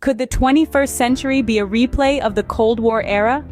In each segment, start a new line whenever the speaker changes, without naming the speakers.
Could the 21st century be a replay of the Cold War era?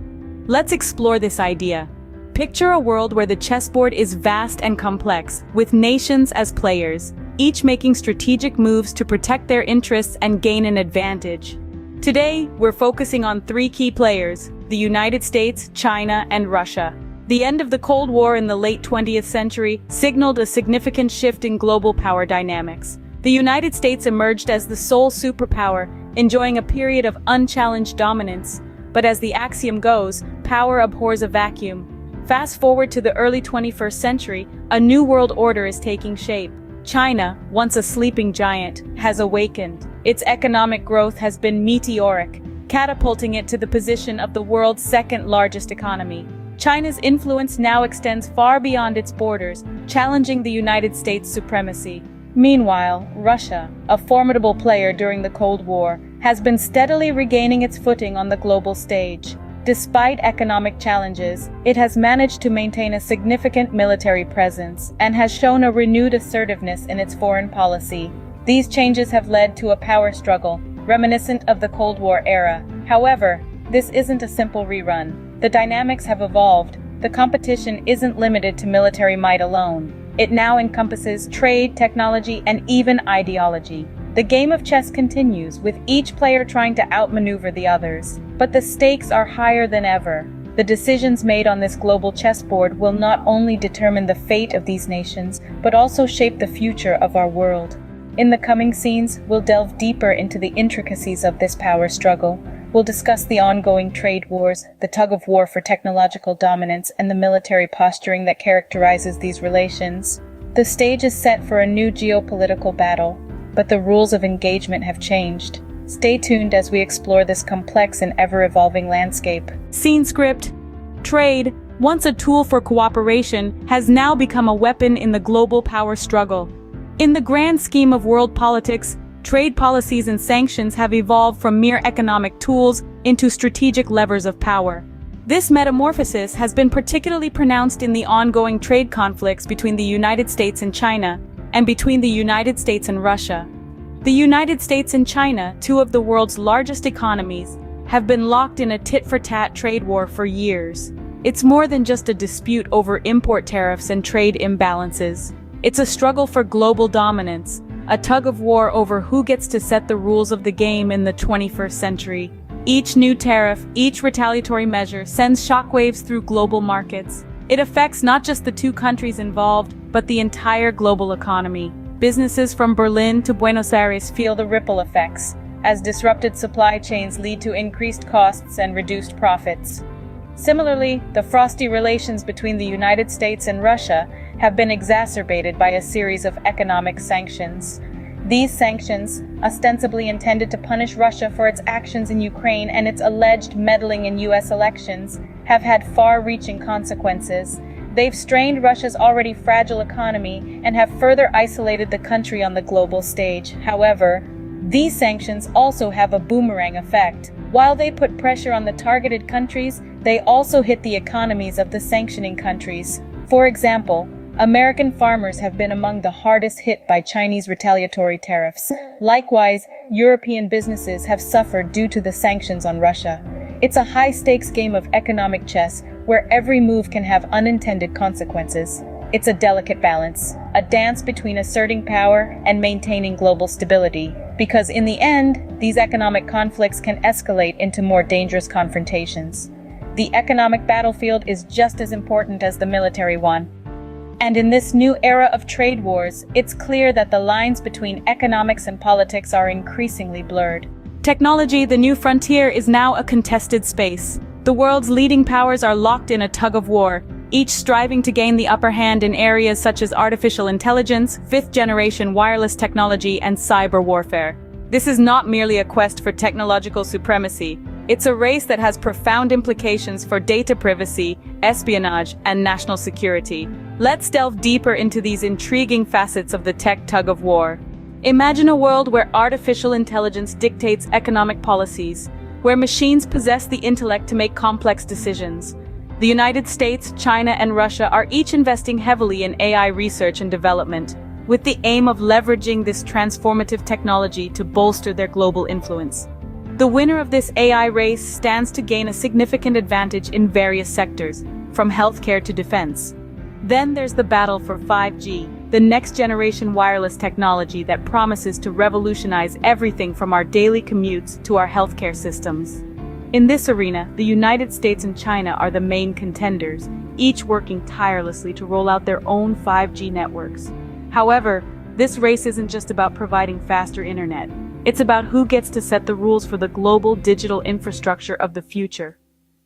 Let's explore this idea. Picture a world where the chessboard is vast and complex, with nations as players, each making strategic moves to protect their interests and gain an advantage. Today, we're focusing on three key players: the United States, China, and Russia. The end of the Cold War in the late 20th century signaled a significant shift in global power dynamics. The United States emerged as the sole superpower, enjoying a period of unchallenged dominance. But as the axiom goes, power abhors a vacuum. Fast forward to the early 21st century, a new world order is taking shape. China, once a sleeping giant, has awakened. Its economic growth has been meteoric, catapulting it to the position of the world's second-largest economy. China's influence now extends far beyond its borders, challenging the United States' supremacy. Meanwhile, Russia, a formidable player during the Cold War, has been steadily regaining its footing on the global stage. Despite economic challenges, it has managed to maintain a significant military presence and has shown a renewed assertiveness in its foreign policy. These changes have led to a power struggle, reminiscent of the Cold War era. However, this isn't a simple rerun. The dynamics have evolved. The competition isn't limited to military might alone. It now encompasses trade, technology, and even ideology. The game of chess continues, with each player trying to outmaneuver the others. But the stakes are higher than ever. The decisions made on this global chessboard will not only determine the fate of these nations, but also shape the future of our world. In the coming scenes, we'll delve deeper into the intricacies of this power struggle. We'll discuss the ongoing trade wars, the tug-of-war for technological dominance, and the military posturing that characterizes these relations. The stage is set for a new geopolitical battle, but the rules of engagement have changed. Stay tuned as we explore this complex and ever-evolving landscape. Scene script. Trade, once a tool for cooperation, has now become a weapon in the global power struggle. In the grand scheme of world politics, trade policies and sanctions have evolved from mere economic tools into strategic levers of power. This metamorphosis has been particularly pronounced in the ongoing trade conflicts between the United States and China, and between the United States and Russia. The United States and China, two of the world's largest economies, have been locked in a tit-for-tat trade war for years. It's more than just a dispute over import tariffs and trade imbalances. It's a struggle for global dominance, a tug-of-war over who gets to set the rules of the game in the 21st century. Each new tariff, each retaliatory measure sends shockwaves through global markets. It affects not just the two countries involved, but the entire global economy. Businesses from Berlin to Buenos Aires feel the ripple effects, as disrupted supply chains lead to increased costs and reduced profits. Similarly, the frosty relations between the United States and Russia have been exacerbated by a series of economic sanctions. These sanctions, ostensibly intended to punish Russia for its actions in Ukraine and its alleged meddling in U.S. elections, have had far-reaching consequences. They've strained Russia's already fragile economy and have further isolated the country on the global stage. However, these sanctions also have a boomerang effect. While they put pressure on the targeted countries, they also hit the economies of the sanctioning countries. For example, American farmers have been among the hardest hit by Chinese retaliatory tariffs. Likewise, European businesses have suffered due to the sanctions on Russia. It's a high-stakes game of economic chess where every move can have unintended consequences. It's a delicate balance, a dance between asserting power and maintaining global stability. Because in the end, these economic conflicts can escalate into more dangerous confrontations. The economic battlefield is just as important as the military one. And in this new era of trade wars, it's clear that the lines between economics and politics are increasingly blurred. Technology, the new frontier, is now a contested space. The world's leading powers are locked in a tug-of-war, each striving to gain the upper hand in areas such as artificial intelligence, fifth-generation wireless technology, and cyber warfare. This is not merely a quest for technological supremacy. It's a race that has profound implications for data privacy, espionage, and national security. Let's delve deeper into these intriguing facets of the tech tug-of-war. Imagine a world where artificial intelligence dictates economic policies, where machines possess the intellect to make complex decisions. The United States, China, and Russia are each investing heavily in AI research and development, with the aim of leveraging this transformative technology to bolster their global influence. The winner of this AI race stands to gain a significant advantage in various sectors, from healthcare to defense. Then there's the battle for 5G, the next-generation wireless technology that promises to revolutionize everything from our daily commutes to our healthcare systems. In this arena, the United States and China are the main contenders, each working tirelessly to roll out their own 5G networks. However, this race isn't just about providing faster internet. It's about who gets to set the rules for the global digital infrastructure of the future.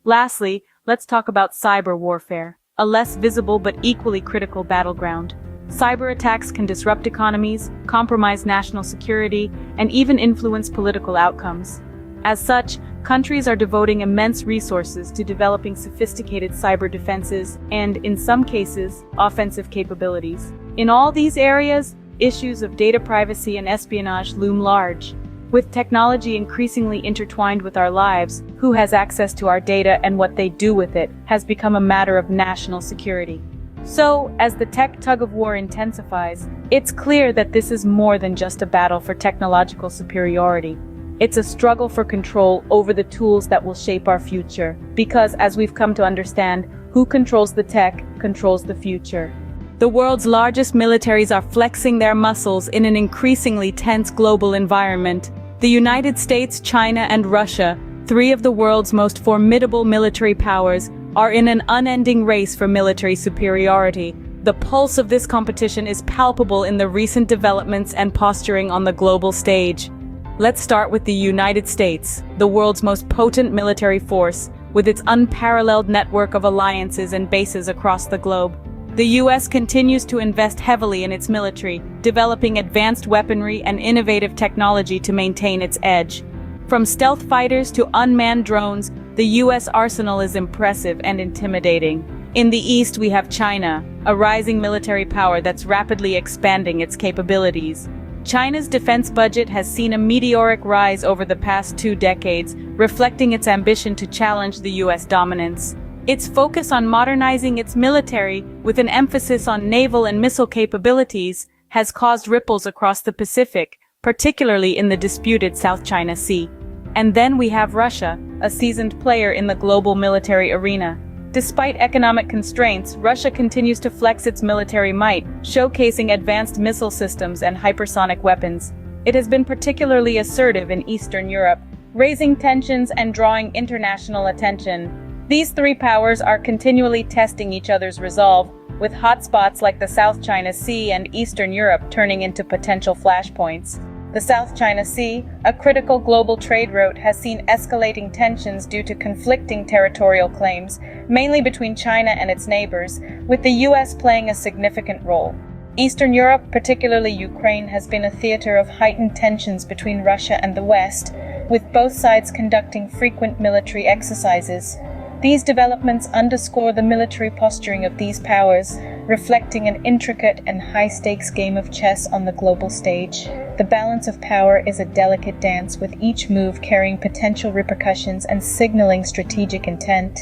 Lastly, let's talk about cyber warfare, a less visible but equally critical battleground. Cyber attacks can disrupt economies, compromise national security, and even influence political outcomes. As such, countries are devoting immense resources to developing sophisticated cyber defenses and, in some cases, offensive capabilities. In all these areas, issues of data privacy and espionage loom large. With technology increasingly intertwined with our lives, who has access to our data and what they do with it has become a matter of national security. So, as the tech tug-of-war intensifies, it's clear that this is more than just a battle for technological superiority. It's a struggle for control over the tools that will shape our future, because, as we've come to understand, who controls the tech controls the future. The world's largest militaries are flexing their muscles in an increasingly tense global environment. The United States, China, and Russia, three of the world's most formidable military powers, are in an unending race for military superiority. The pulse of this competition is palpable in the recent developments and posturing on the global stage. Let's start with the United States, the world's most potent military force, with its unparalleled network of alliances and bases across the globe. The U.S. continues to invest heavily in its military, developing advanced weaponry and innovative technology to maintain its edge. From stealth fighters to unmanned drones, the U.S. arsenal is impressive and intimidating. In the East, we have China, a rising military power that's rapidly expanding its capabilities. China's defense budget has seen a meteoric rise over the past 2 decades, reflecting its ambition to challenge the U.S. dominance. Its focus on modernizing its military, with an emphasis on naval and missile capabilities, has caused ripples across the Pacific, particularly in the disputed South China Sea. And then we have Russia, a seasoned player in the global military arena. Despite economic constraints, Russia continues to flex its military might, showcasing advanced missile systems and hypersonic weapons. It has been particularly assertive in Eastern Europe, raising tensions and drawing international attention. These three powers are continually testing each other's resolve, with hotspots like the South China Sea and Eastern Europe turning into potential flashpoints. The South China Sea, a critical global trade route, has seen escalating tensions due to conflicting territorial claims, mainly between China and its neighbors, with the U.S. playing a significant role. Eastern Europe, particularly Ukraine, has been a theater of heightened tensions between Russia and the West, with both sides conducting frequent military exercises. These developments underscore the military posturing of these powers, reflecting an intricate and high-stakes game of chess on the global stage. The balance of power is a delicate dance, with each move carrying potential repercussions and signaling strategic intent.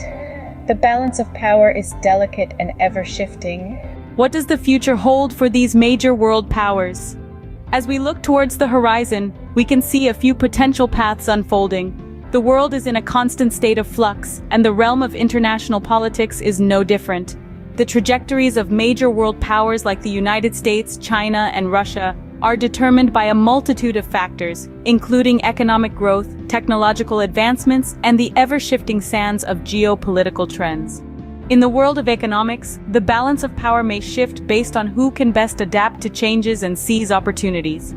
The balance of power is delicate and ever-shifting. What does the future hold for these major world powers? As we look towards the horizon, we can see a few potential paths unfolding. The world is in a constant state of flux, and the realm of international politics is no different. The trajectories of major world powers like the United States, China, and Russia are determined by a multitude of factors, including economic growth, technological advancements, and the ever-shifting sands of geopolitical trends. In the world of economics, the balance of power may shift based on who can best adapt to changes and seize opportunities.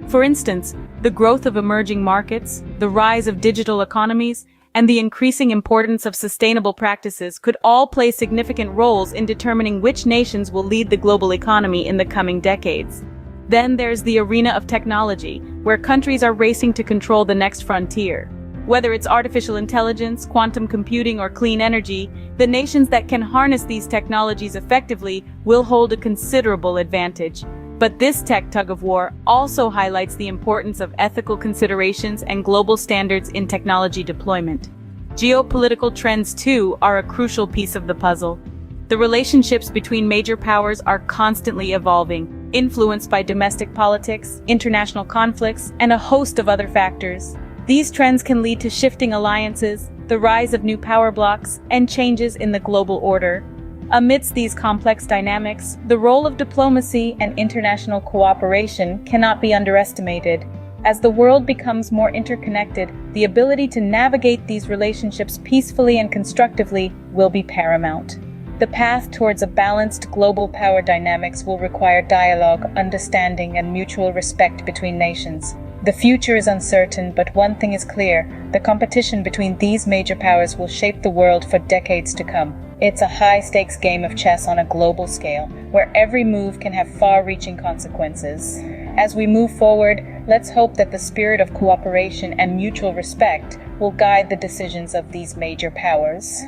For instance, the growth of emerging markets, the rise of digital economies, and the increasing importance of sustainable practices could all play significant roles in determining which nations will lead the global economy in the coming decades. Then there's the arena of technology, where countries are racing to control the next frontier. Whether it's artificial intelligence, quantum computing, or clean energy, the nations that can harness these technologies effectively will hold a considerable advantage. But this tech tug-of-war also highlights the importance of ethical considerations and global standards in technology deployment. Geopolitical trends, too, are a crucial piece of the puzzle. The relationships between major powers are constantly evolving, influenced by domestic politics, international conflicts, and a host of other factors. These trends can lead to shifting alliances, the rise of new power blocks, and changes in the global order. Amidst these complex dynamics, the role of diplomacy and international cooperation cannot be underestimated. As the world becomes more interconnected, the ability to navigate these relationships peacefully and constructively will be paramount. The path towards a balanced global power dynamics will require dialogue, understanding, and mutual respect between nations. The future is uncertain, but one thing is clear: the competition between these major powers will shape the world for decades to come. It's a high-stakes game of chess on a global scale, where every move can have far-reaching consequences. As we move forward, let's hope that the spirit of cooperation and mutual respect will guide the decisions of these major powers.